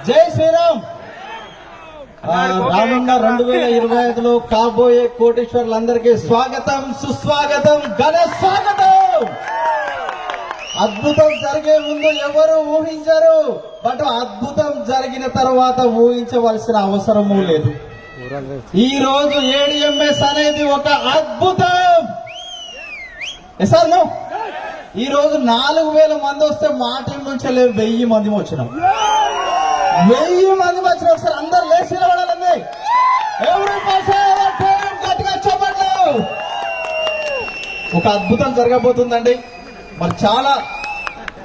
జై శ్రీరామ్. రానున్న 2025లో కాబోయే కోటీశ్వర్లందరికీ స్వాగతం, సుస్వాగతం, ఘన స్వాగతం. అద్భుతం జరిగే ముందు ఎవరు ఊహించరు, బట్ అద్భుతం జరిగిన తర్వాత ఊహించవలసిన అవసరమూ లేదు. ఈ రోజు ఏడిఎంఎస్ అనేది ఒక అద్భుతం. సార్ ఈ రోజు 4000 మంది వస్తే మా టీం నుంచి 1000 మంది వచ్చినాం. 1000 మంది వచ్చిన ఒకసారి అందరు లేచి నిలబడాలండి. గట్టిగా చెప్పండి. ఒక అద్భుతం జరగబోతుందండి. మరి చాలా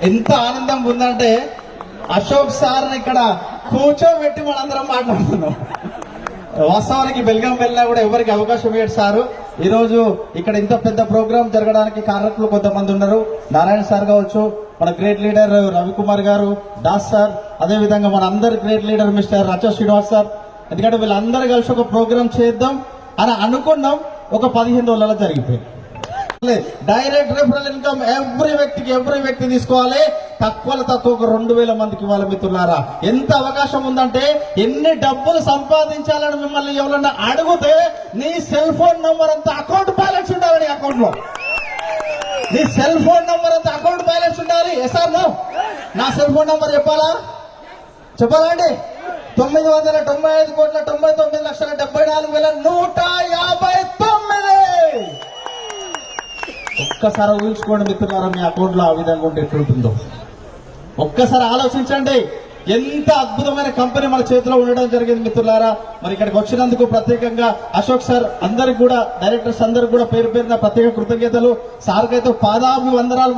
ఎంత ఆనందంగా ఉందంటే అశోక్ సార్ని ఇక్కడ కూర్చోబెట్టి మనందరం మాట్లాడుతున్నాం. వాస్తవానికి బెల్గాం వెళ్ళినా కూడా ఎవరికి అవకాశం ఇవ్వడు సారు. ఈ రోజు ఇక్కడ ఇంత పెద్ద ప్రోగ్రాం జరగడానికి కారకులు కొంతమంది ఉన్నారు. నారాయణ సార్ కావచ్చు, మన గ్రేట్ లీడర్ రవికుమార్ గారు, దాస్ సార్, అదేవిధంగా మన అందరి great leader mister Racha Srinivas sir. ఎందుకంటే వీళ్ళందరూ కలిసి ఒక ప్రోగ్రాం చేద్దాం అని అనుకున్నాం. ఒక 15 రోజులలో జరిగిపోయింది. డైరెక్ట్ రిఫరల్ ఇన్కమ్ ఎవ్రీ వ్యక్తి తీసుకోవాలి. తక్కువలో తక్కువ ఒక 2000 మందికి ఇవ్వాలి. మిత్రులారా, ఎంత అవకాశం ఉందంటే ఎన్ని డబ్బులు సంపాదించాలని మిమ్మల్ని ఎవరన్నా అడిగితే నీ సెల్ ఫోన్ నంబర్ అంతా అకౌంట్ బ్యాలెన్స్ ఉండాలి. నీ అకౌంట్ లో నీ సెల్ ఫోన్ నంబర్ అంతా అకౌంట్ బ్యాలెన్స్ ఉండాలి. ఎస్ఆర్ నా సెల్ ఫోన్ నంబర్ చెప్పాలండి. 995,99,74,159. ఒక్కసారి ఊహించుకోండి మిత్రులారా, మీ అకౌంట్ లో ఆ విధంగా ఉంటే ఎట్లుంటుందో ఒక్కసారి ఆలోచించండి. ఎంత అద్భుతమైన కంపెనీ మన చేతిలో ఉండడం జరిగింది మిత్రులారా. మరి ఇక్కడికి వచ్చినందుకు ప్రత్యేకంగా అశోక్ సార్ అందరికి కూడా, డైరెక్టర్స్ అందరికి కూడా పేరు పేరున ప్రత్యేక కృతజ్ఞతలు. సార్కైతే పాదాభివందనాలు.